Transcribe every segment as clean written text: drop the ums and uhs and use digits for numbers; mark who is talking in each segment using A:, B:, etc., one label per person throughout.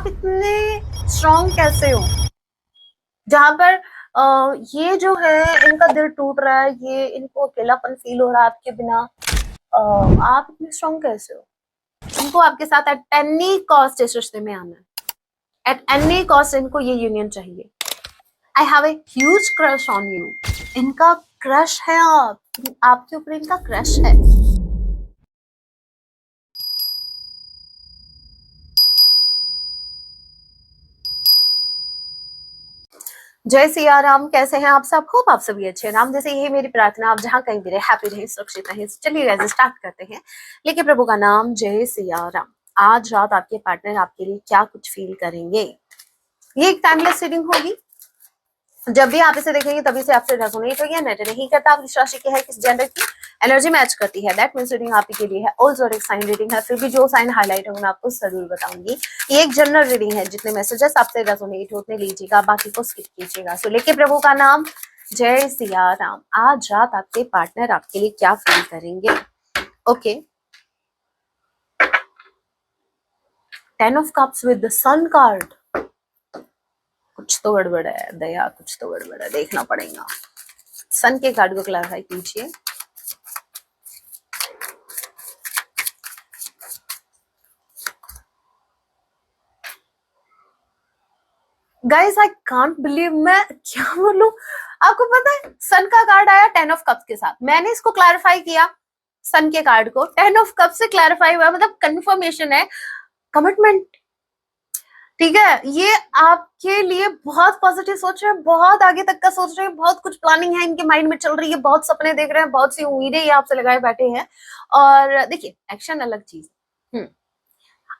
A: आप इतने स्ट्रॉन्ग कैसे हो? जहां पर ये जो है इनका दिल टूट रहा है, ये इनको अकेलापन फील हो रहा है आपके बिना, आप इतने स्ट्रॉन्ग कैसे हो? इनको आपके साथ एट एनी कॉस्ट इस रिश्ते में आना है, एट एनी कॉस्ट इनको ये यूनियन चाहिए। I have a huge crush on you. इनका क्रश है आपके ऊपर इनका क्रश है। जय सिया राम, कैसे हैं आप सब? होप आप सभी अच्छे हैं। राम जैसे यही मेरी प्रार्थना, आप जहाँ कहीं भी रहे हैप्पी रहे, सुरक्षित रहे। चलिए गाइस स्टार्ट करते हैं। लेके प्रभु का नाम, जय सिया राम। आज रात आपके पार्टनर आपके लिए क्या कुछ फील करेंगे? ये एक टाइमलेस रीडिंग होगी। जब भी आप इसे देखेंगे तभी से आपसे रेजोनेट होगी, मैटर नहीं करता आप किस राशि के है, किस जेंडर की एनर्जी मैच करती है। दैट मींस रीडिंग आप के लिए है। ऑल्सो एक साइन रीडिंग है, फिर भी जो साइन हाईलाइट होगा मैं आपको जरूर बताऊंगी। ये एक जनरल रीडिंग है, जितने मैसेजेस आपसे रेजोनेट होते लीजिएगा, बाकी को स्किप कीजिएगा। सो लेके प्रभु का नाम, जय सिया राम। आज रात आपके पार्टनर आपके लिए क्या फील करेंगे? Okay, 10 of cups with the sun card. कुछ तो गड़बड़ है दया, कुछ तो गड़बड़ है, देखना पड़ेगा। सन के कार्ड को क्लैरिफाई कीजिए। गाइस आई कांट बिलीव, मैं क्या बोलूं आपको पता है, सन का कार्ड आया 10 ऑफ कप्स के साथ। मैंने इसको क्लैरिफाई किया, सन के कार्ड को 10 ऑफ कप्स से क्लैरिफाई हुआ, मतलब कंफर्मेशन है, कमिटमेंट। ठीक है, ये आपके लिए बहुत पॉजिटिव सोच रहे हैं, बहुत आगे तक का सोच रहे हैं, बहुत कुछ प्लानिंग है इनके माइंड में चल रही है, बहुत सपने देख रहे हैं, बहुत सी उम्मीदें ये आपसे लगाए बैठे हैं। और देखिए, एक्शन अलग चीज।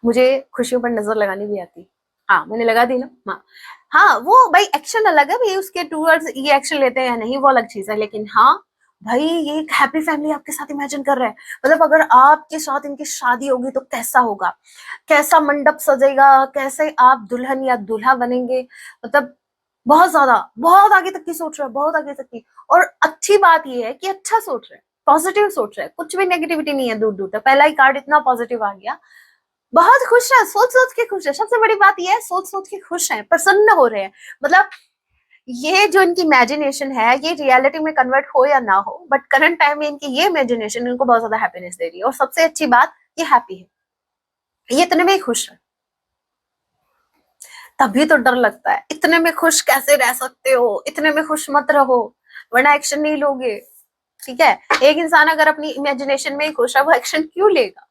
A: मुझे खुशियों पर नजर लगानी भी आती। हाँ, मैंने लगा दी ना। हाँ हाँ, वो भाई एक्शन अलग है भाई, उसके टूवर्ड्स ये एक्शन लेते हैं नहीं, वो अलग चीज है। लेकिन हाँ भाई, ये एक हैप्पी फैमिली आपके साथ इमेजिन कर रहे हैं। मतलब अगर आपके साथ इनकी शादी होगी तो कैसा होगा, कैसा मंडप सजेगा, कैसे आप दुल्हन या दूल्हा बनेंगे। मतलब बहुत ज्यादा, बहुत आगे तक की सोच रहे हैं, बहुत आगे तक की। और अच्छी बात ये है कि अच्छा सोच रहे हैं, पॉजिटिव सोच रहे हैं, कुछ भी नेगेटिविटी नहीं है दूर दूर तक। पहला ही कार्ड इतना पॉजिटिव आ गया, बहुत खुश है, सोच सोच के खुश है। सबसे बड़ी बात यह है, सोच सोच के खुश है, प्रसन्न हो रहे हैं। मतलब ये जो इनकी इमेजिनेशन है, ये रियलिटी में कन्वर्ट हो या ना हो, बट करंट टाइम में इनकी ये इमेजिनेशन इनको बहुत ज्यादा हैप्पीनेस दे रही है। और सबसे अच्छी बात, ये हैप्पी है, ये इतने में ही खुश है। तभी तो डर लगता है, इतने में खुश कैसे रह सकते हो? इतने में खुश मत रहो, वरना एक्शन नहीं लोगे। ठीक है, एक इंसान अगर अपनी इमेजिनेशन में ही खुश है, वो एक्शन क्यों लेगा?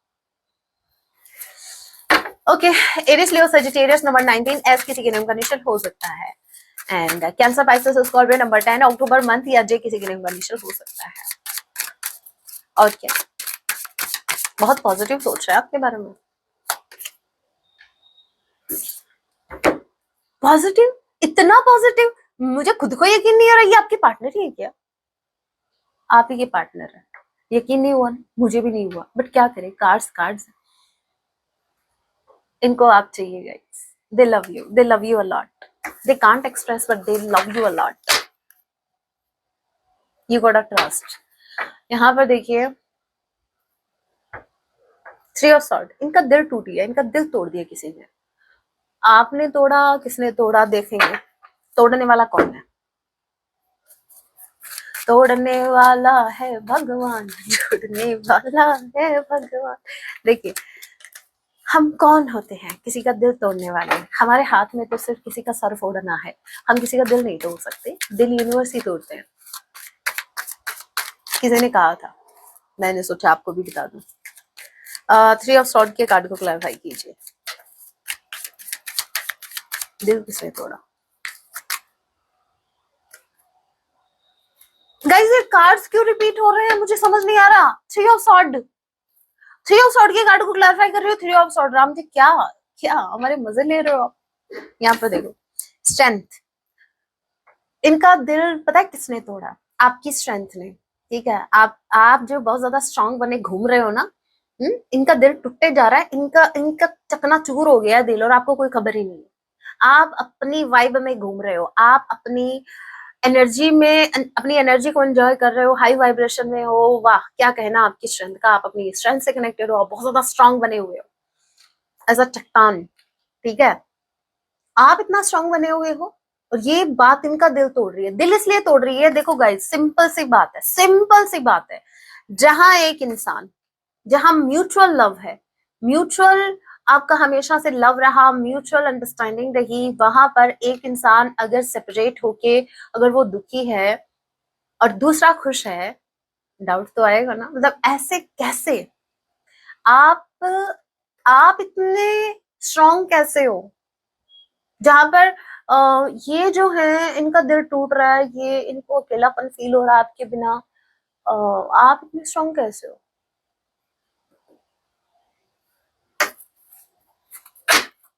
A: Okay, Aries Leo Sagittarius number 19 S किसी के नाम का इनिशियल हो सकता है। And cancer Pisces Scorpio number 10 October month या जे किसी के नाम का इनिशियल हो सकता है। और क्या, बहुत पॉजिटिव सोच रहा है आपके बारे में, पॉजिटिव, इतना पॉजिटिव, मुझे खुद को यकीन नहीं हो रहा ये आपकी पार्टनर ही है क्या? आप ही के पार्टनर है। यकीन नहीं हुआ, मुझे भी नहीं हुआ, बट क्या करें, कार्ड्स कार्ड्स। इनको आप चाहिए guys, they love you a lot, they can't express but they love you a lot. You got a trust. यहाँ पर देखिए, 3 ऑफ सॉर्ड, इनका दिल टूट गया, इनका दिल तोड़ दिया किसी ने। आपने तोड़ा, किसने तोड़ा, देखेंगे। तोड़ने वाला कौन है? तोड़ने वाला है भगवान, जोड़ने वाला है भगवान। देखिए, हम कौन होते हैं किसी का दिल तोड़ने वाले? हमारे हाथ में तो सिर्फ किसी का सर फोड़ना है, हम किसी का दिल नहीं तोड़ सकते। दिल यूनिवर्स ही तोड़ते हैं। किसी ने कहा था, मैंने सोचा आपको भी बता दूं। 3 ऑफ सॉर्ड के कार्ड को क्लैरिफाई कीजिए। दिल किसने तोड़ा? गाइस, ये कार्ड्स क्यों रिपीट हो रहे हैं, मुझे समझ नहीं आ रहा। 3 ऑफ सॉर्ड, 3 ऑफ सॉर्ड के कार्ड को क्लैरिफाई कर रही हो। 3 ऑफ सॉर्ड, राम जी क्या क्या हमारे मजे ले रहे हो आप? यहाँ पर देखो, स्ट्रेंथ। इनका दिल पता है किसने तोड़ा? आपकी स्ट्रेंथ ने। ठीक है, आप जो बहुत ज्यादा स्ट्रांग बने घूम रहे हो ना, इनका दिल टूटते जा रहा है, इनका इनका चकनाचूर हो गया है दिल, और आपको कोई खबर ही नहीं है। आप अपनी वाइब में घूम रहे हो, आप अपनी एनर्जी में, अपनी एनर्जी को एंजॉय कर रहे हो, हाई वाइब्रेशन में हो। वाह, क्या कहना आपकी स्ट्रेंथ का, आप अपनी स्ट्रेंथ से कनेक्टेड हो, बहुत ज्यादा स्ट्रांग बने हुए हो एज अ चट्टान। ठीक है, आप इतना स्ट्रांग बने हुए हो और ये बात इनका दिल तोड़ रही है। दिल इसलिए तोड़ रही है, देखो गाइस, सिंपल सी बात है, सिंपल सी बात है। जहां एक इंसान, जहां म्यूचुअल लव है, म्यूचुअल आपका हमेशा से लव रहा, म्यूचुअल अंडरस्टैंडिंग रही, वहां पर एक इंसान अगर सेपरेट होके अगर वो दुखी है और दूसरा खुश है, डाउट तो आएगा ना। मतलब ऐसे कैसे आप आप इतने स्ट्रांग कैसे हो, जहां पर ये जो है इनका दिल टूट रहा है, ये इनको अकेलापन फील हो रहा है आपके बिना, आप इतने स्ट्रांग कैसे हो?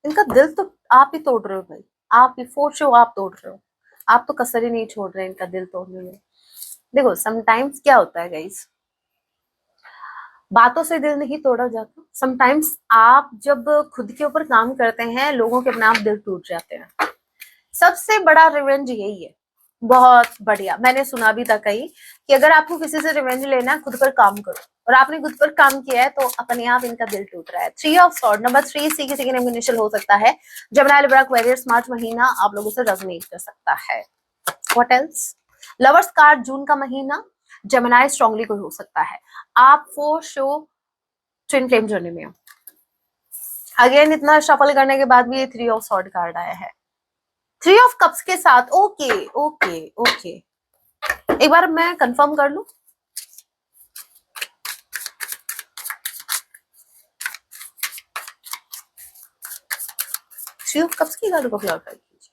A: इनका दिल तो आप ही तोड़ रहे हो भाई, आप ही फोर्स हो, आप तोड़ रहे हो। आप तो कसर ही नहीं छोड़ रहे इनका दिल तोड़ने में। देखो समटाइम्स क्या होता है गाइस, बातों से दिल नहीं तोड़ा जाता। समटाइम्स आप जब खुद के ऊपर काम करते हैं, लोगों के अपने आप दिल टूट जाते हैं। सबसे बड़ा रिवेंज यही है। बहुत बढ़िया, मैंने सुना भी था कहीं कि अगर आपको किसी से रिवेंज लेना है, खुद पर काम करो। और आपने खुद पर काम किया है तो अपने आप इनका दिल टूट रहा है। 3 ऑफ सॉर्ड, नंबर 3 सी किसी के नाम इनिशियल हो सकता है। जमिनी, लिब्रा, एक्वेरियस, मार्च महीना आप लोगों से रेजोनेट कर सकता है। What else? लवर्स कार्ड, जून का महीना, जमिनी स्ट्रांगली कोई हो सकता है। आप for show twin flame journey में हो। अगेन इतना शफल करने के बाद भी ये 3 ऑफ सॉर्ड कार्ड आया है। 3 ऑफ कप्स के साथ। ओके ओके ओके, एक बार मैं कंफर्म कर लूं। 3 ऑफ कप्स की कार्ड को क्लियर कीजिए।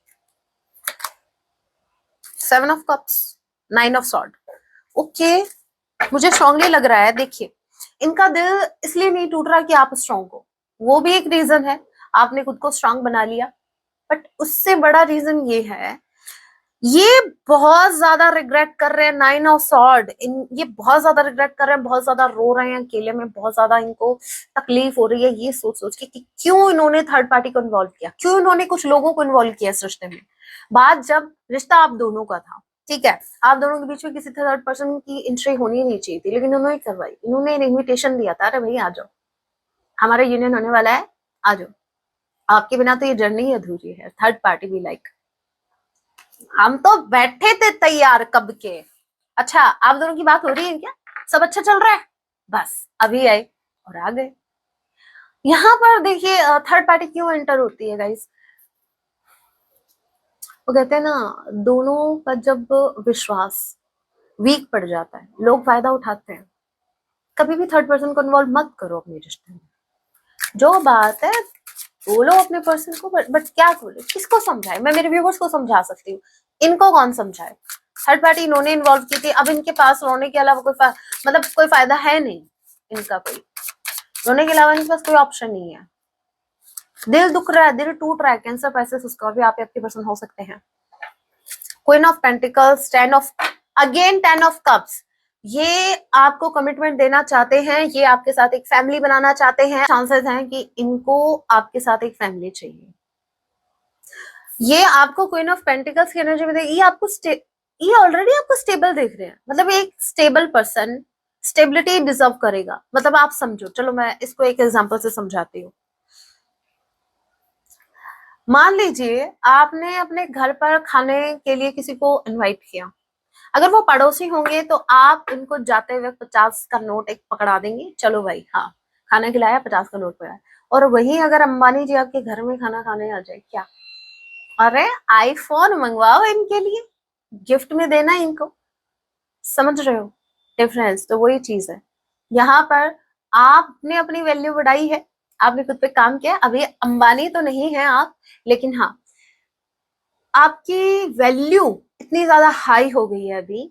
A: 7 of cups, 9 of sword. Okay, मुझे स्ट्रांगली लग रहा है। देखिए, इनका दिल इसलिए नहीं टूट रहा कि आप स्ट्रांग हो, वो भी एक रीजन है, आपने खुद को स्ट्रांग बना लिया। बट उससे बड़ा रीजन ये है, ये बहुत ज्यादा रिग्रेट कर रहे हैं। 9 ऑफ सॉर्ड, ये बहुत ज्यादा रिग्रेट कर रहे हैं, बहुत ज्यादा रो रहे हैं अकेले में, बहुत ज्यादा इनको तकलीफ हो रही है ये सोच सोच के कि क्यों इन्होंने थर्ड पार्टी को इन्वॉल्व किया, क्यों इन्होंने कुछ लोगों को इन्वॉल्व किया इस रिश्ते में। बात जब रिश्ता आप दोनों का था, ठीक है, आप दोनों के बीच में किसी थर्ड पर्सन की एंट्री होनी नहीं चाहिए थी, लेकिन उन्होंने करवाई। इन्होंने इन्विटेशन दिया था, अरे भाई आ जाओ, हमारा यूनियन होने वाला है, आ जाओ, आपके बिना तो ये जर्नी अधूरी है। थर्ड पार्टी भी लाइक, हम तो बैठे थे तैयार कब के। अच्छा, आप दोनों की बात हो रही है क्या, सब अच्छा चल रहा है, बस अभी आए और आ गए। यहाँ पर देखिए थर्ड पार्टी क्यों एंटर होती है गाइस, वो कहते हैं ना, दोनों का जब विश्वास वीक पड़ जाता है, लोग फायदा उठाते हैं। कभी भी थर्ड पर्सन को इन्वॉल्व मत करो अपने रिश्ते में। जो बात है बोलो अपने पर्सन को, बट क्या बोले, किसको समझाए? मैं मेरे व्यूवर्स को समझा सकती हूँ, इनको कौन समझाए? थर्ड पार्टी इन्होंने इन्वॉल्व की थी, अब इनके पास रोने के अलावा कोई मतलब कोई फायदा है नहीं इनका, कोई रोने के अलावा इनके पास कोई ऑप्शन नहीं है। दिल दुख रहा है, दिल टूट रहा है, कैंसर पैसेस उसका भी आप आपके पर्सन हो सकते हैं। Queen of pentacles, 10 of, again 10 of cups, ये आपको कमिटमेंट देना चाहते हैं, ये आपके साथ एक फैमिली बनाना चाहते हैं। चांसेस हैं कि इनको आपके साथ एक फैमिली चाहिए। ये आपको क्वीन ऑफ पेंटिकल्स की एनर्जी में ये आपको ये ऑलरेडी आपको स्टेबल देख रहे हैं। मतलब एक स्टेबल पर्सन स्टेबिलिटी डिजर्व करेगा। मतलब आप समझो, चलो मैं इसको एक एग्जांपल से समझाती हूँ। मान लीजिए आपने अपने घर पर खाने के लिए किसी को इनवाइट किया, अगर वो पड़ोसी होंगे तो आप इनको जाते हुए 50 का नोट एक पकड़ा देंगे, चलो भाई हाँ खाना खिलाया, 50 का नोट पकड़ा। और वहीं अगर अंबानी जी आपके घर में खाना खाने आ जाए, क्या? अरे आईफोन मंगवाओ इनके लिए, गिफ्ट में देना इनको। समझ रहे हो डिफरेंस? तो वही चीज है, यहाँ पर आपने अपनी वैल्यू बढ़ाई है, आपने खुद पे काम किया। अभी अंबानी तो नहीं है आप, लेकिन हाँ आपकी वैल्यू इतनी ज्यादा हाई हो गई है अभी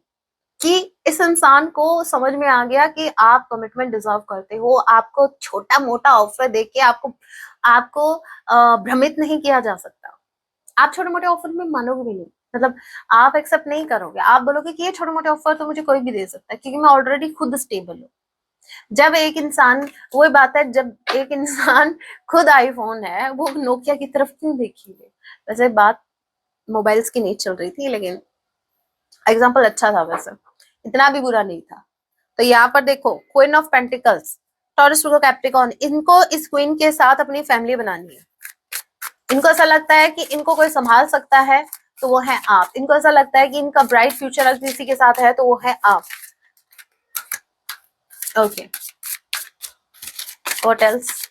A: कि इस इंसान को समझ में आ गया कि आप कमिटमेंट डिजर्व करते हो। आपको छोटा मोटा ऑफर देके आपको आपको भ्रमित नहीं किया जा सकता। आप छोटे मोटे ऑफर में मानोगे भी नहीं, मतलब आप एक्सेप्ट नहीं करोगे। आप बोलोगे कि ये छोटे मोटे ऑफर तो मुझे कोई भी दे सकता है, क्योंकि मैं ऑलरेडी खुद स्टेबल हूँ। जब एक इंसान, वही बात है, जब एक इंसान खुद आईफोन है, वो नोकिया की तरफ क्यों देखेंगे? वैसे बात मोबाइल्स की नहीं चल रही थी, लेकिन एग्जाम्पल अच्छा था, वैसे इतना भी बुरा नहीं था। तो यहाँ पर देखो, queen of pentacles, taurus, Capricorn, इनको इस क्वीन के साथ अपनी फैमिली बनानी है। इनको ऐसा लगता है कि इनको कोई संभाल सकता है तो वो है आप। इनको ऐसा लगता है कि इनका ब्राइट फ्यूचर अगर किसी के साथ है तो वो है आप। Okay, what else?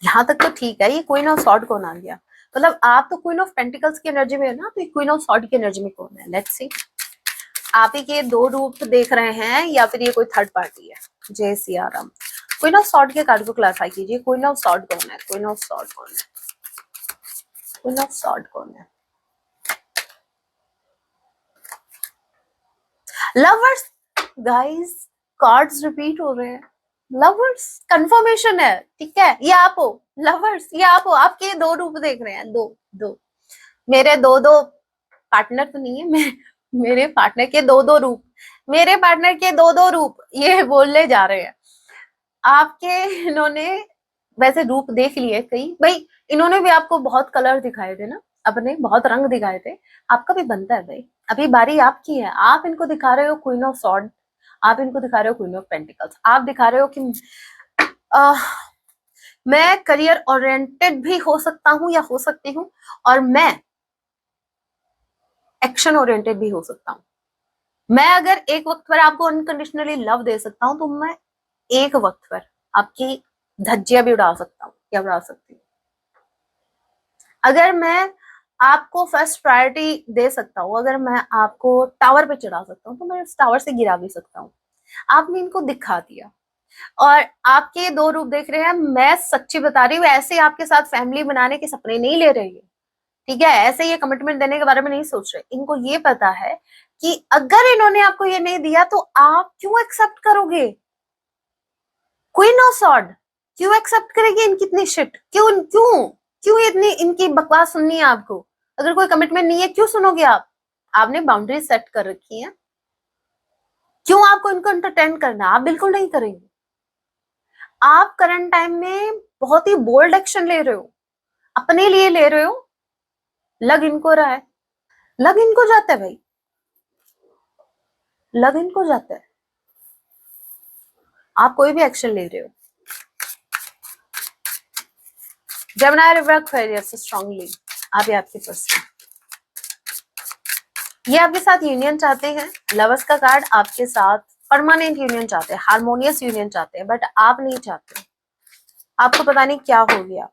A: यहाँ तक तो ठीक है। ये क्वीन ऑफ सॉर्ड कौन आ गया? मतलब आप तो क्वीन ऑफ पेंटिकल्स की एनर्जी में है ना, तो क्वीन ऑफ सॉर्ड की एनर्जी में कौन है? Let's see. आप ही के दो रूप देख रहे हैं या फिर ये कोई थर्ड पार्टी है? जय Siya Ram. Queen of sword के कार्ड को क्लैरिफाई कीजिए। क्वीन ऑफ सॉर्ड कौन है? क्वीन ऑफ सॉर्ड कौन है? क्वीन ऑफ सॉर्ड कौन है? लवर्स। गाइस, कार्ड्स रिपीट हो रहे हैं। लवर्स कंफर्मेशन है, ठीक है? ये आप हो लवर्स, ये आप हो। आपके दो रूप देख रहे हैं, दो दो। मेरे दो दो पार्टनर तो नहीं है, मेरे पार्टनर के दो दो रूप, मेरे पार्टनर के दो दो रूप ये बोलने जा रहे हैं। आपके इन्होंने वैसे रूप देख लिए कई भाई, इन्होंने भी आपको बहुत कलर दिखाए थे ना, अपने बहुत रंग दिखाए थे। आपका भी बनता है भाई, अभी बारी आपकी है। आप इनको दिखा रहे हो क्वीन ऑफ सॉर्ड, आप इनको दिखा रहे हो क्वीन ऑफ पेंटिकल्स। आप दिखा रहे हो कि मैं करियर ओरिएंटेड भी हो सकता हूँ या हो सकती हूँ, और मैं एक्शन ओरिएंटेड भी हो सकता हूँ। मैं अगर एक वक्त पर आपको अनकंडीशनली लव दे सकता हूँ, तो मैं एक वक्त पर आपकी धज्जियां भी उड़ा सकता हूँ या उड़ा सकती हूँ। अगर मैं आपको फर्स्ट प्रायोरिटी दे सकता हूँ, अगर मैं आपको टावर पे चढ़ा सकता हूँ, तो मैं उस टावर से गिरा भी सकता हूँ। आपने इनको दिखा दिया, और आपके दो रूप देख रहे हैं। मैं सच्ची बता रही हूँ, ऐसे आपके साथ फैमिली बनाने के सपने नहीं ले रही है, ठीक है? ऐसे ये कमिटमेंट देने के बारे में नहीं सोच रहे। इनको ये पता है कि अगर इन्होंने आपको ये नहीं दिया तो आप क्यों एक्सेप्ट करोगे? क्वीन ऑफ सॉर्ड क्यों एक्सेप्ट करेगी इनकी इतनी शिट? क्यों क्यों क्यों इतनी इनकी बकवास सुननी है आपको? अगर कोई कमिटमेंट नहीं है, क्यों सुनोगे आप? आपने बाउंड्री सेट कर रखी है, क्यों आपको इनको एंटरटेन करना? आप बिल्कुल नहीं करेंगे। आप करंट टाइम में बहुत ही बोल्ड एक्शन ले रहे हो, अपने लिए ले रहे हो। लग इनको रहा है, लग इनको जाता है भाई, लग इनको जाता है। आप कोई भी एक्शन ले रहे हो। जेमिनी रिवर्क फेरियस स्ट्रांगली, आप आपके पर्सन, ये आपके साथ यूनियन चाहते हैं। लवर्स का कार्ड आपके साथ परमानेंट यूनियन चाहते हैं, हार्मोनियस यूनियन चाहते हैं, बट आप नहीं चाहते। आपको पता नहीं क्या हो गया,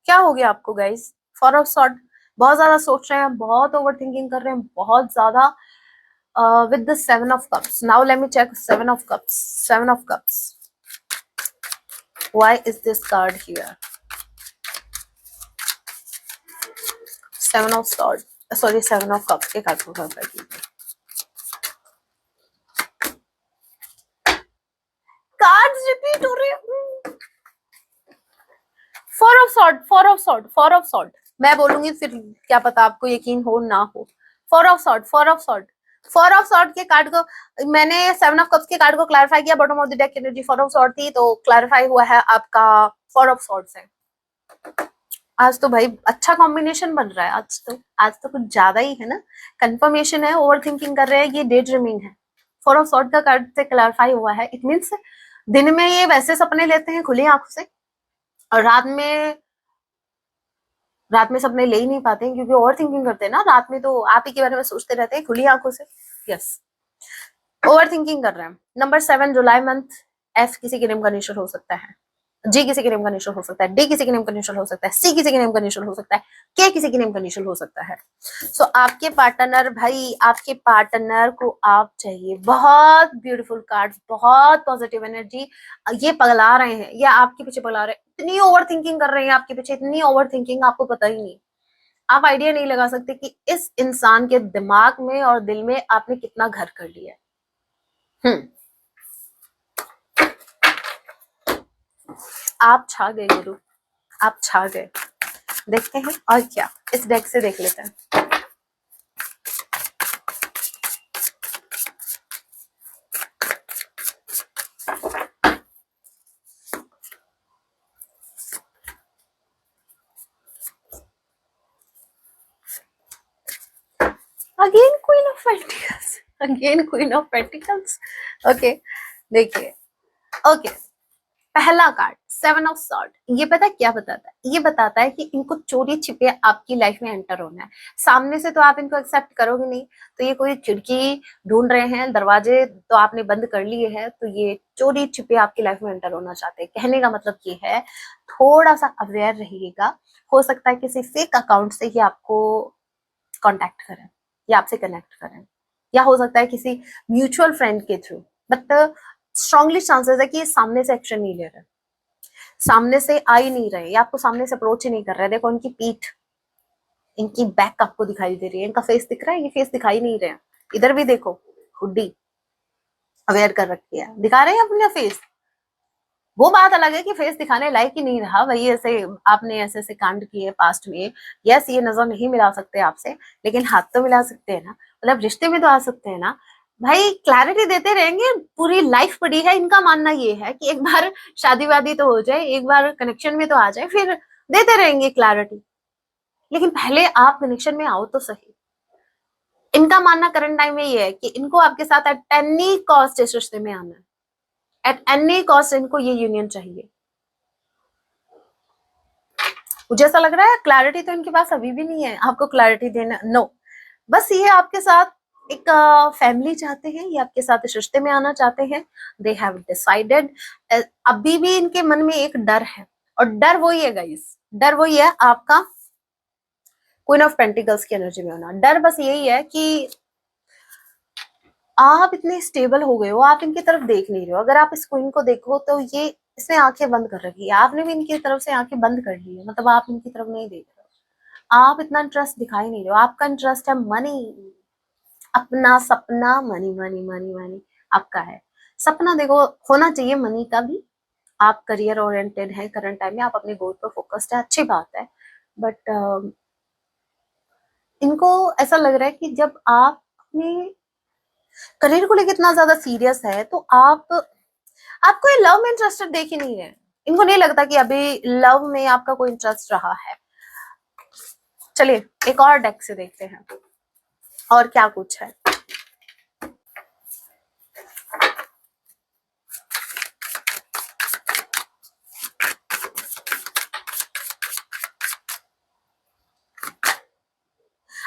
A: क्या हो गया आपको गाइस? फॉर ऑफ सॉर्ट, बहुत ज्यादा सोच रहे हैं, बहुत ओवर थिंकिंग कर रहे हैं, बहुत ज्यादा। With the seven of cups, now let me check seven of cups. Seven of cups, why is this card here? Seven of sword, sorry seven of cups के कार्ड को क्लैरिफाई कीजिए। Cards repeat हो रहे हैं। Four of sword, four of sword, four of sword. मैं बोलूंगी फिर क्या पता आपको यकीन हो ना हो। Four of sword, four of sword, four of sword के कार्ड को मैंने सेवन ऑफ कप्स के कार्ड को क्लैरिफाई किया। Bottom of the deck energy four of sword थी, तो क्लैरिफाई हुआ है आपका फोर ऑफ सॉर्ड से। आज तो भाई अच्छा कॉम्बिनेशन बन रहा है। आज तो कुछ ज्यादा ही है ना। कंफर्मेशन है, ओवर थिंकिंग कर रहे हैं, ये डे ड्रीमिंग है। फोर ऑफ सॉर्ड का कार्ड से क्लैरिफाई हुआ है। इट मीन्स दिन में ये वैसे सपने लेते हैं खुली आंखों से, और रात में सपने ले ही नहीं पाते हैं, क्योंकि ओवर थिंकिंग करते हैं ना। रात में तो आप ही के बारे में सोचते रहते हैं खुली आंखों से। यस, ओवर थिंकिंग कर रहे हैं। नंबर 7 जुलाई मंथ। एफ किसी के नेम का इनिशियल हो सकता है, जी किसी के नेम का इनिशियल हो सकता है, डी किसी के नेम का इनिशियल हो सकता है, सी किसी के नेम का इनिशियल हो सकता है, के किसी के नेम का इनिशियल हो सकता है। सो आपके पार्टनर भाई, आपके पार्टनर को आप चाहिए। बहुत ब्यूटीफुल कार्ड्स, बहुत पॉजिटिव एनर्जी। ये पगला रहे हैं, ये आपके पीछे पगला रहे हैं। इतनी ओवर थिंकिंग कर रहे हैं आपके पीछे, इतनी ओवर थिंकिंग, आपको पता ही नहीं। आप आइडिया नहीं लगा सकते कि इस इंसान के दिमाग में और दिल में आपने कितना घर कर लिया है। आप छा गए गुरु, आप छा गए। देखते हैं और क्या, इस डेक से देख लेते हैं। Again queen of pentacles, again queen of pentacles. Okay, देखिए, ओके, पहला कार्ड 7 ऑफ सॉर्ड, ये पता है क्या बताता है? ये बताता है कि इनको चोरी छिपे आपकी लाइफ में एंटर होना है। सामने से तो आप इनको एक्सेप्ट करोगे नहीं, तो ये कोई खिड़की ढूंढ रहे हैं, दरवाजे तो आपने बंद कर लिए हैं, तो ये चोरी छिपे आपकी लाइफ में एंटर होना चाहते हैं। कहने का मतलब ये है, थोड़ा सा अवेयर रहिएगा। हो सकता है किसी फेक अकाउंट से ये आपको कांटेक्ट करें या आपसे कनेक्ट करें, या हो सकता है किसी म्यूचुअल फ्रेंड के थ्रू, बट स्ट्रांगली चांसेस है कि ये सामने से एक्शन नहीं ले रहे, सामने से आ ही नहीं रहे, या आपको सामने से अप्रोच ही नहीं कर रहे। देखो इनकी पीठ, इनकी बैक आपको दिखाई दे रही है, इनका फेस दिख रहा है, ये फेस दिखाई नहीं रहे हैं। इधर भी देखो, हुड्डी अवेयर कर रखी है, दिखा रहे हैं अपना फेस। वो बात अलग है कि फेस दिखाने लायक ही नहीं रहा, वही ऐसे आपने ऐसे ऐसे कांड किए पास्ट में। यस, ये नजर नहीं मिला सकते आपसे, लेकिन हाथ तो मिला सकते हैं ना, मतलब रिश्ते में तो आ सकते हैं ना भाई। क्लैरिटी देते रहेंगे, पूरी लाइफ पड़ी है। इनका मानना ये है कि एक बार शादी वादी तो हो जाए, एक बार कनेक्शन में तो आ जाए, फिर देते रहेंगे क्लैरिटी, लेकिन पहले आप कनेक्शन में आओ तो सही। इनका मानना करंट टाइम में ये है कि इनको आपके साथ एट एनी कॉस्ट इस रिश्ते में आना है, एट एनी कॉस्ट इनको ये यूनियन चाहिए। मुझे ऐसा लग रहा है क्लैरिटी तो इनके पास अभी भी नहीं है आपको क्लैरिटी देना, नो। बस ये आपके साथ एक फैमिली चाहते हैं, ये आपके साथ इस रिश्ते में आना चाहते हैं। They have decided. अभी भी इनके मन में एक डर है, और डर वही है गाइस, डर वही है आपका क्वीन ऑफ पेंटिकल्स की एनर्जी में होना। डर बस यही है कि आप इतने स्टेबल हो गए हो, आप इनकी तरफ देख नहीं रहे हो। अगर आप इस क्वीन को देखो तो ये इसने आंखें बंद कर रखी है, आपने भी इनकी तरफ से आंखें बंद कर ली है, मतलब आप इनकी तरफ नहीं देख रहे हो, आप इतना इंटरेस्ट दिखाई नहीं रहे हो। आपका इंटरेस्ट है मनी, अपना सपना, मनी मनी मनी मनी आपका है सपना। देखो होना चाहिए मनी का भी। आप करियर ओरिएंटेड है करंट टाइम में, आप अपने गोल पर फोकस्ड है, अच्छी बात है। बट इनको ऐसा लग रहा है कि जब आप अपने करियर को लेकर इतना ज्यादा सीरियस है, तो आपको ये लव में इंटरेस्टेड देख ही नहीं रहे। इनको नहीं लगता कि अभी लव में आपका कोई इंटरेस्ट रहा है। चलिए एक और डेक से देखते हैं और क्या कुछ है।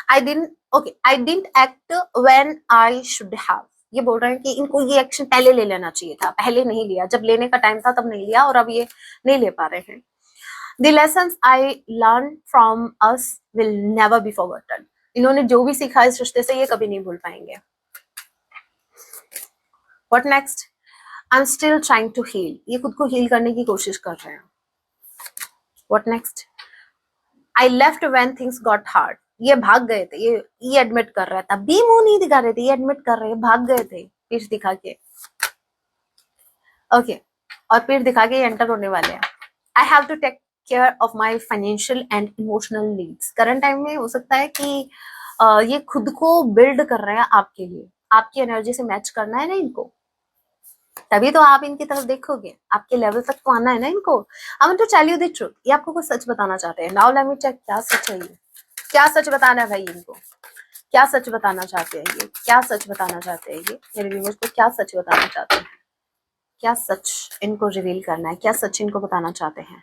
A: I didn't act when I should have. ये बोल रहे हैं कि इनको ये एक्शन पहले ले लेना चाहिए था, पहले नहीं लिया, जब लेने का टाइम था तब नहीं लिया, और अब ये नहीं ले पा रहे हैं। The lessons I learned from us will never be forgotten. इन्होंने जो भी सीखा इस रिश्ते से, ये कभी नहीं भूल पाएंगे। What next? I'm still trying to heal. ये खुद को हील करने की कोशिश कर रहे हैं। What next? I left when things got hard. ये भाग गए थे, ये एडमिट कर रहा था, भी मुंह नहीं दिखा रहे थे, ये एडमिट कर रहे हैं भाग गए थे पीठ दिखा के। ओके, और पीठ दिखा के एंटर होने वाले हैं। I have to take care of my financial and emotional needs. Current time में हो सकता है कि ये खुद को बिल्ड कर रहे हैं आपके लिए, आपकी एनर्जी से मैच करना है ना इनको, तभी तो आप इनकी तरफ देखोगे, आपके लेवल तक तो आना है ना इनको। I want to tell you the truth, ये आपको कुछ सच बताना चाहते हैं। नाउ लेट मी चेक क्या सच है ये, क्या सच बताना है भाई इनको, क्या सच बताना चाहते हैं ये, क्या सच बताना चाहते हैं ये मेरे व्यूअर्स को, क्या सच बताना चाहते हैं, क्या सच इनको रिवील करना है, क्या सच इनको बताना चाहते हैं।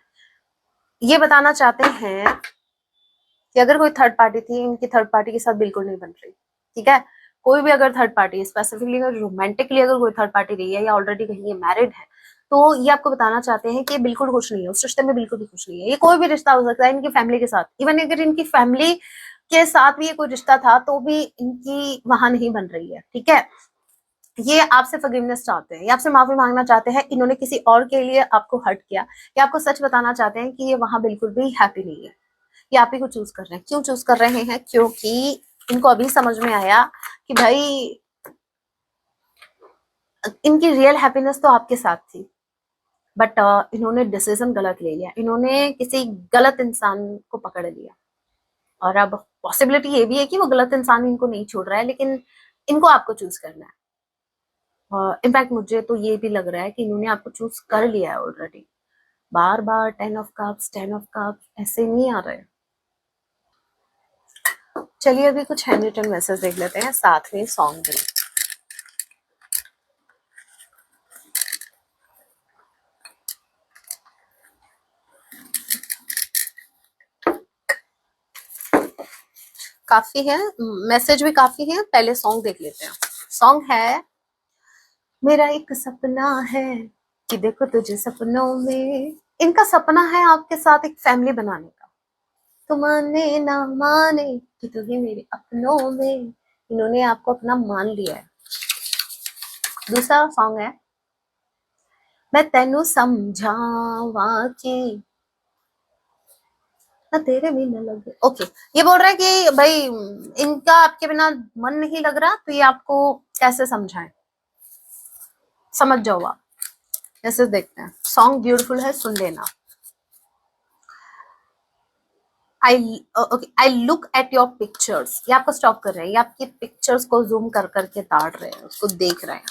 A: ये बताना चाहते हैं कि अगर कोई थर्ड पार्टी थी, इनकी थर्ड पार्टी के साथ बिल्कुल नहीं बन रही, ठीक है। कोई भी अगर थर्ड पार्टी, स्पेसिफिकली अगर रोमांटिकली अगर कोई थर्ड पार्टी रही है, या ऑलरेडी कहीं ये मैरिड है, तो ये आपको बताना चाहते हैं कि ये बिल्कुल खुश नहीं है, उस रिश्ते में बिल्कुल भी खुश नहीं है। ये कोई भी रिश्ता हो सकता है इनकी फैमिली के साथ, इवन अगर इनकी फैमिली के साथ भी ये कोई रिश्ता था तो भी इनकी वहां नहीं बन रही है, ठीक है। ये आपसे फॉरगिवनेस चाहते हैं, ये आपसे माफी मांगना चाहते हैं, इन्होंने किसी और के लिए आपको हर्ट किया, ये आपको सच बताना चाहते हैं कि ये वहां बिल्कुल भी हैप्पी नहीं है। ये आप ही को चूज कर रहे हैं। क्यों चूज कर रहे हैं? क्योंकि इनको अभी समझ में आया कि भाई इनकी रियल हैप्पीनेस तो आपके साथ थी, बट इन्होंने डिसीजन गलत ले लिया, इन्होंने किसी गलत इंसान को पकड़ लिया। और अब पॉसिबिलिटी ये भी है कि वो गलत इंसान इनको नहीं छोड़ रहा है, लेकिन इनको आपको चूज करना है। इनफैक्ट मुझे तो ये भी लग रहा है कि इन्होंने आपको चूज कर लिया है already. Bar bar 10 of cups 10 of cups ऐसे नहीं आ रहे। चलिए अभी कुछ हैंड रिटन मैसेज देख लेते हैं, साथ में सॉन्ग भी। काफी है, मैसेज भी काफी है, पहले सॉन्ग देख लेते हैं। सॉन्ग है मेरा एक सपना है कि देखो तुझे सपनों में। इनका सपना है आपके साथ एक फैमिली बनाने का। तो माने ना माने कि तू ही मेरे अपनों में, इन्होंने आपको अपना मान लिया है। दूसरा सॉन्ग है मैं तेनू समझावा कि ना तेरे भी न लगे। ओके, ये बोल रहा है कि भाई इनका आपके बिना मन नहीं लग रहा, तो ये आपको कैसे समझाएं, समझ जाओ आप। ऐसे देखते हैं, सॉन्ग ब्यूटीफुल है, सुन लेना। I look at your pictures, ये आपको स्टॉप कर रहे हैं, ये आपकी पिक्चर्स को जूम कर करके ताड़ रहे हैं, उसको देख रहे हैं।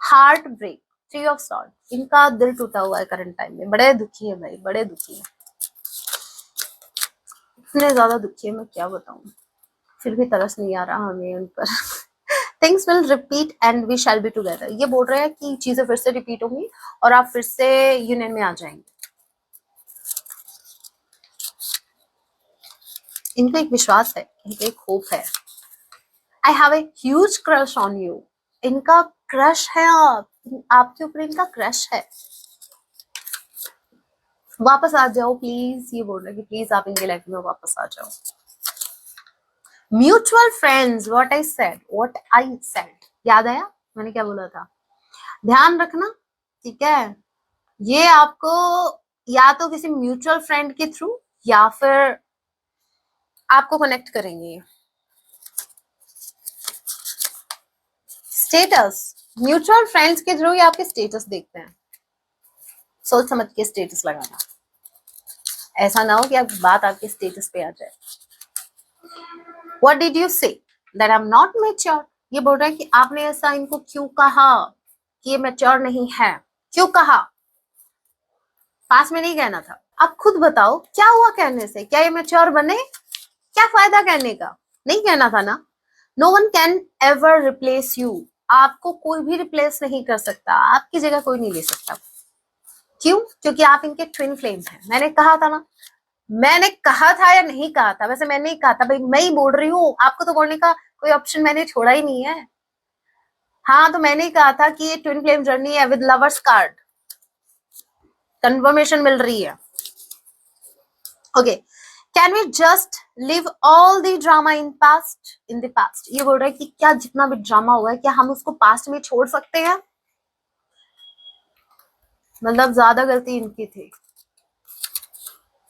A: Heart break, three of sword, इनका दिल टूटा हुआ है करंट टाइम में, बड़े दुखी है भाई, बड़े दुखी है, इतने ज्यादा दुखी है मैं क्या बताऊं, फिर भी तरस नहीं आ रहा हमें उन पर। Things will repeat and we shall be together, ये बोल रहे हैं कि चीजें फिर से रिपीट होंगी और आप फिर से यूनियन में आ जाएंगे। इनको एक विश्वास है, इनको एक होप है। I have a huge crush on you, इनका क्रश है आपके ऊपर, इनका क्रश है। वापस आ जाओ प्लीज, ये बोल रहे कि प्लीज आप इनके लाइफ में वापस आ जाओ। Mutual friends, what I said, याद आया मैंने क्या बोला था? ध्यान रखना, ठीक है? ये आपको या तो किसी म्यूचुअल फ्रेंड के थ्रू या फिर आपको कनेक्ट करेंगे। स्टेटस, म्यूचुअल फ्रेंड्स के थ्रू ये आपके स्टेटस देखते हैं, सोच समझ के स्टेटस लगाना, ऐसा ना हो कि आप बात आपके स्टेटस पे आ जाए। What did you say? That I'm not mature. ये बोल रहा है कि आपने ऐसा इनको क्यों कहा कि ये मैच्योर नहीं है, क्यों कहा? पास में नहीं कहना था, आप खुद बताओ क्या हुआ कहने से, क्या ये मैच्योर बने? क्या फायदा कहने का, नहीं कहना था ना। No one can ever replace you, आपको कोई भी रिप्लेस नहीं कर सकता, आपकी जगह कोई नहीं ले सकता। क्यों? क्योंकि आप इनके ट्विन फ्लेम्स हैं। मैंने कहा था ना, मैंने कहा था या नहीं कहा था? वैसे मैंने ही कहा था भाई, मैं ही बोल रही हूँ, आपको तो बोलने का कोई ऑप्शन मैंने छोड़ा ही नहीं है। हाँ, तो मैंने ही कहा था कि ये ट्विन फ्लेम जर्नी है विद लवर्स कार्ड, कंफर्मेशन मिल रही है। Okay, can we just live all the drama in the past, ये बोल रहा है कि क्या जितना भी ड्रामा हुआ है क्या हम उसको पास्ट में छोड़ सकते हैं? मतलब ज्यादा गलती इनकी थी।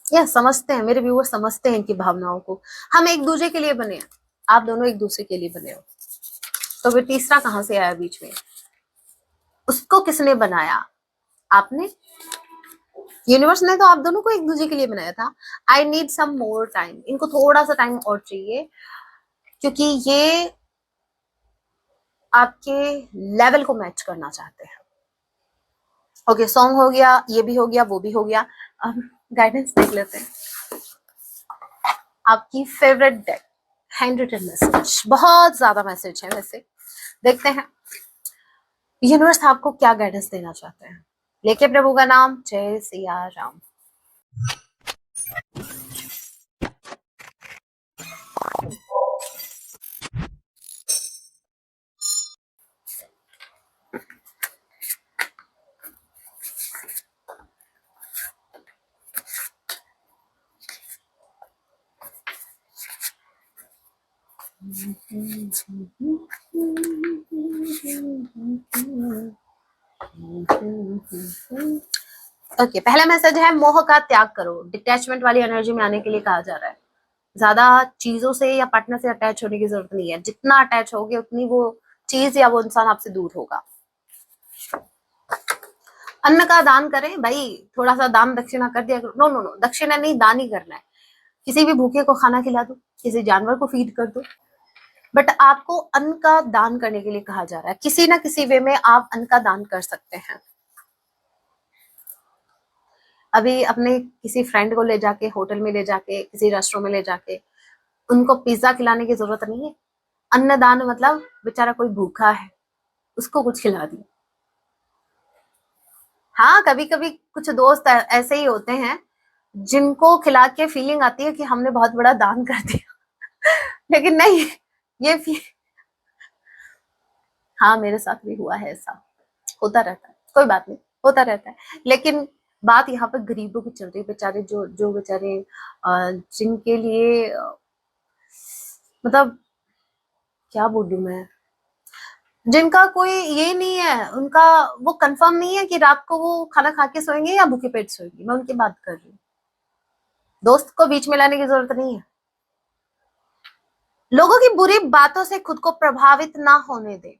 A: ये समझते हैं, मेरे व्यूअर समझते हैं इनकी भावनाओं को। हम एक दूसरे के लिए बने हैं, आप दोनों एक दूसरे के लिए बने हो, तो फिर तीसरा कहां से आया बीच में? उसको किसने बनाया? आपने, यूनिवर्स ने तो आप दोनों को एक दूसरे के लिए बनाया था। I need some more time, इनको थोड़ा सा टाइम और चाहिए, क्योंकि ये आपके लेवल को मैच करना चाहते हैं। ओके, सॉन्ग हो गया, ये भी हो गया, वो भी हो गया। अब गाइडेंस देख लेते हैं। आपकी favourite deck, hand written message, बहुत ज्यादा मैसेज है वैसे, देखते हैं यूनिवर्स आपको क्या गाइडेंस देना चाहते हैं। लेके प्रभु का नाम, जय सिया राम। ओके, पहला मैसेज है मोह का त्याग करो, डिटैचमेंट वाली एनर्जी में आने के लिए कहा जा रहा है। ज्यादा चीजों से या पार्टनर से अटैच होने की जरूरत नहीं है, जितना अटैच होगे उतनी वो चीज या वो इंसान आपसे दूर होगा। अन्न का दान करें भाई, थोड़ा सा दान दक्षिणा कर दिया करो। नो नो नो, दक्षिणा नहीं, दान ही करना है। किसी भी भूखे को खाना खिला दो, किसी जानवर को फीड कर दो, बट आपको अन्न का दान करने के लिए कहा जा रहा है। किसी ना किसी वे में आप अन्न का दान कर सकते हैं। अभी अपने किसी फ्रेंड को ले जाके, होटल में ले जाके, किसी रेस्टोरेंट में ले जाके उनको पिज्जा खिलाने की जरूरत नहीं है। अन्नदान मतलब बेचारा कोई भूखा है, उसको कुछ खिला दिया। हाँ, कभी कभी कुछ दोस्त ऐसे ही होते हैं जिनको खिला के फीलिंग आती है कि हमने बहुत बड़ा दान कर दिया। लेकिन नहीं, ये हाँ मेरे साथ भी हुआ है ऐसा, होता रहता है, कोई बात नहीं, होता रहता है। लेकिन बात यहाँ पे गरीबों की चल रही है, बेचारे जो जो बेचारे जिनके लिए मतलब क्या बोलूं मैं, जिनका कोई ये नहीं है, उनका वो कंफर्म नहीं है कि रात को वो खाना खा के सोएंगे या भूखे पेट सोएंगे, मैं उनकी बात कर रही हूँ। दोस्त को बीच में लाने की जरूरत नहीं है। लोगों की बुरी बातों से खुद को प्रभावित ना होने दें।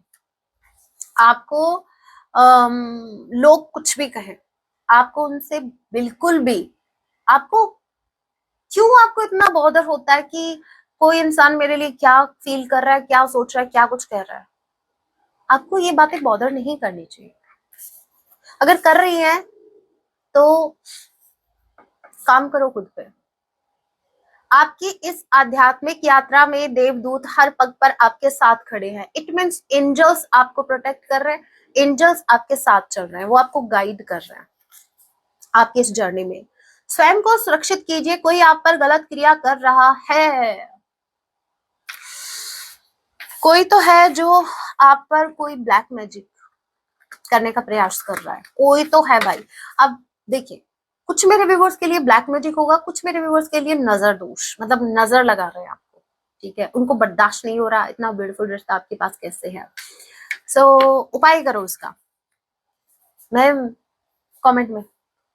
A: आपको लोग कुछ भी कहें, आपको उनसे बिल्कुल भी, आपको क्यों, आपको इतना बॉदर होता है कि कोई इंसान मेरे लिए क्या फील कर रहा है, क्या सोच रहा है, क्या कुछ कह रहा है। आपको ये बातें बॉदर नहीं करनी चाहिए। अगर कर रही हैं तो काम करो खुद पे। आपकी इस आध्यात्मिक यात्रा में देवदूत हर पग पर आपके साथ खड़े हैं। इट मीन्स एंजल्स आपको प्रोटेक्ट कर रहे हैं, एंजल्स आपके साथ चल रहे हैं, वो आपको गाइड कर रहे हैं आपकी इस जर्नी में। स्वयं को सुरक्षित कीजिए, कोई आप पर गलत क्रिया कर रहा है। कोई तो है जो आप पर कोई ब्लैक मैजिक करने का प्रयास कर रहा है, कोई तो है भाई। अब देखिए, कुछ मेरे व्यूवर्स के लिए ब्लैक मैजिक होगा, कुछ मेरे व्यूवर्स के लिए नजर दोष, मतलब नजर लगा रहे हैं आपको, ठीक है, उनको बर्दाश्त नहीं हो रहा इतना ब्यूटीफुल रिश्ता आपके पास कैसे है। सो उपाय करो उसका। मैं कमेंट में,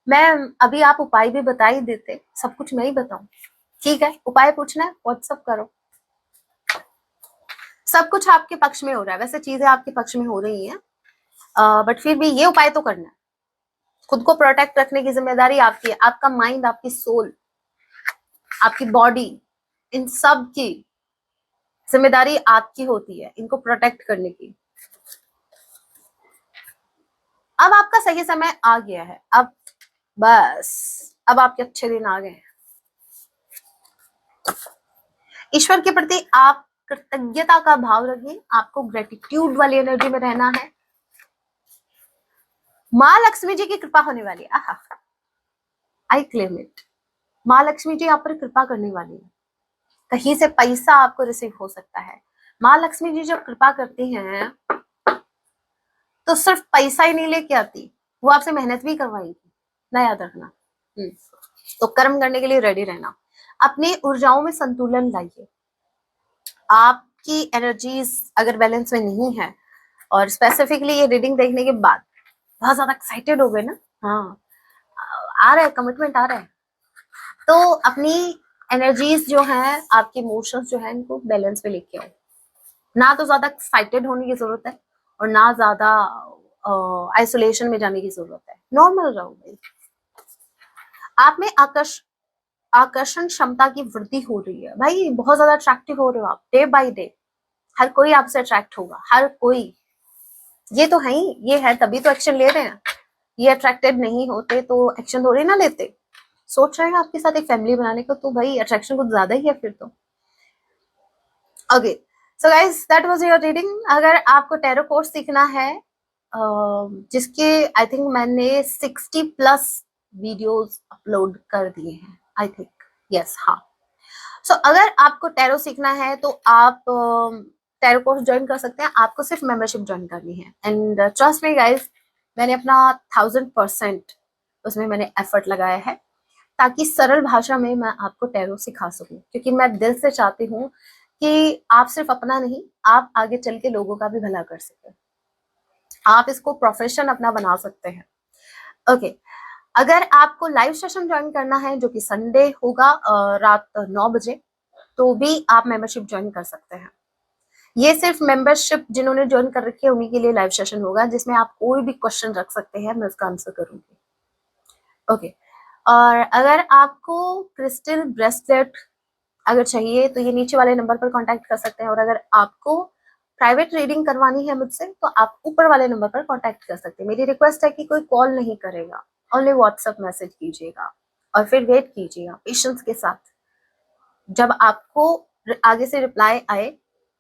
A: मैं अभी आप उपाय भी बता ही देते, सब कुछ मैं ही बताऊं, ठीक है, उपाय पूछना है व्हाट्सअप करो। सब कुछ आपके पक्ष में हो रहा है, वैसे चीजें आपके पक्ष में हो रही हैं, बट फिर भी ये उपाय तो करना है। खुद को प्रोटेक्ट रखने की जिम्मेदारी आपकी है, आपका माइंड, आपकी सोल, आपकी बॉडी, इन सब की जिम्मेदारी आपकी होती है इनको प्रोटेक्ट करने की। अब आपका सही समय आ गया है, अब बस, अब आपके अच्छे दिन आ गए हैं। ईश्वर के प्रति आप कृतज्ञता का भाव रखिए, आपको ग्रेटिट्यूड वाली एनर्जी में रहना है। माँ लक्ष्मी जी की कृपा होने वाली है, आई क्लेम इट। माँ लक्ष्मी जी आप पर कृपा करने वाली है, कहीं से पैसा आपको रिसीव हो सकता है। माँ लक्ष्मी जी जब कृपा करती हैं तो सिर्फ पैसा ही नहीं लेके आती, वो आपसे मेहनत भी करवाएगी, ना याद रखना। तो कर्म करने के लिए रेडी रहना, अपनी ऊर्जाओं में संतुलन लाइए। आपकी एनर्जीज अगर बैलेंस में नहीं है, और स्पेसिफिकली ये रीडिंग देखने के बाद बहुत ज्यादा एक्साइटेड हो गए ना, हाँ आ रहा है, कमिटमेंट आ रहा है, तो अपनी एनर्जीज जो है, आपके इमोशंस जो है, इनको बैलेंस पे लेके आओ। ना तो ज्यादा एक्साइटेड होने की जरूरत है और ना ज्यादा आइसोलेशन में जाने की जरूरत है, नॉर्मल रहो भाई। आप में आकर्षण क्षमता की वृद्धि हो रही है भाई, बहुत ज्यादा अट्रैक्टिव हो रहे हो आप डे बाय डे। हर कोई आपसे अट्रैक्ट होगा, हर कोई, ये तो है ही, ये है तभी तो एक्शन ले रहे हैं। ये अट्रैक्टेड नहीं होते तो एक्शन थोड़ी ना लेते। सोच रहे हैं आपके साथ एक फैमिली बनाने को, तो भाई अट्रैक्शन कुछ ज्यादा ही है फिर तो। Okay, so guys that was your reading. अगर आपको टैरो कोर्स सीखना है, जिसके आई थिंक मैंने 60+ वीडियोस अपलोड कर दिए हैं, आई थिंक, यस, हाँ। सो अगर आपको टैरो सीखना है तो आप टैरो कोर्स ज्वाइन कर सकते हैं, आपको सिर्फ मेंबरशिप ज्वाइन करनी है। एंड ट्रस्ट मी गाइस, मैंने अपना 1000% उसमें मैंने एफर्ट लगाया है, ताकि सरल भाषा में मैं आपको टैरो सिखा सकूं, क्योंकि मैं दिल से चाहती हूँ कि आप सिर्फ अपना नहीं, आप आगे चल के लोगों का भी भला कर सकें, आप इसको प्रोफेशन अपना बना सकते हैं। ओके, अगर आपको लाइव सेशन ज्वाइन करना है जो कि संडे होगा रात 9 बजे, तो भी आप मेंबरशिप ज्वाइन कर सकते हैं। ये सिर्फ मेंबरशिप जिन्होंने ज्वाइन कर रखी है उन्हीं के लिए लाइव सेशन होगा, जिसमें आप कोई भी क्वेश्चन रख सकते हैं, मैं उसका आंसर करूंगी। ओके, और अगर आपको क्रिस्टल ब्रेसलेट अगर चाहिए तो ये नीचे वाले नंबर पर कांटेक्ट कर सकते हैं, और अगर आपको प्राइवेट रीडिंग करवानी है मुझसे तो आप ऊपर वाले नंबर पर कांटेक्ट कर सकते हैं। मेरी रिक्वेस्ट है कि कोई कॉल नहीं करेगा, ओनली व्हाट्सएप मैसेज कीजिएगा और फिर वेट कीजिएगा पेशेंस के साथ। जब आपको आगे से रिप्लाई आए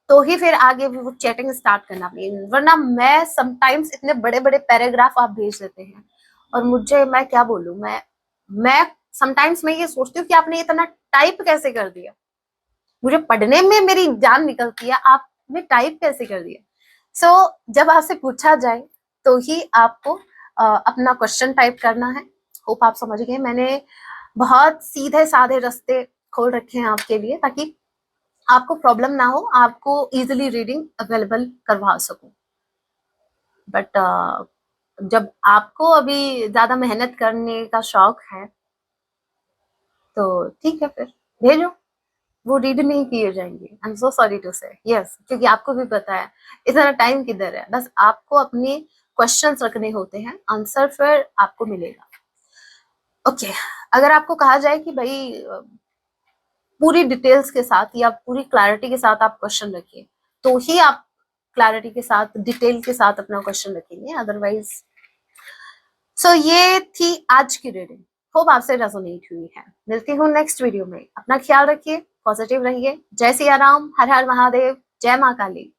A: तो ही फिर आगे वो चैटिंग स्टार्ट करना चाहिए, वरना मैं समटाइम्स इतने बड़े बड़े पैराग्राफ आप भेज देते हैं और मुझे, मैं क्या बोलूं, मैं समटाइम्स मैं ये सोचती हूँ कि आपने इतना टाइप कैसे कर दिया। मुझे पढ़ने में मेरी जान निकलती है, आपने टाइप कैसे कर दिया? जब आपसे पूछा जाए तो ही आपको अपना क्वेश्चन टाइप करना है। होप आप समझ गए। मैंने बहुत सीधे साधे रास्ते खोल रखे हैं आपके लिए, ताकि आपको प्रॉब्लम ना हो, आपको इजीली रीडिंग अवेलेबल करवा सकूं। बट जब आपको अभी ज्यादा मेहनत करने का शौक है तो ठीक है, फिर भेजो, वो रीड नहीं किए जाएंगे। I am so sorry to say. Yes, क्योंकि आपको भी पता है इतना टाइम किधर है। बस आपको अपने क्वेश्चंस रखने होते हैं, आंसर फिर आपको मिलेगा। ओके अगर आपको कहा जाए कि भाई पूरी डिटेल्स के साथ या पूरी क्लैरिटी के साथ आप क्वेश्चन रखिए, तो ही आप क्लैरिटी के साथ, डिटेल के साथ अपना क्वेश्चन रखेंगे, अदरवाइज। ये थी आज की रीडिंग। होप आपसे रेजोनेट हुई है। मिलती हूँ नेक्स्ट वीडियो में। अपना ख्याल रखिए, पॉजिटिव रहिए। जय सिया राम, हर हर महादेव, जय माँ काली।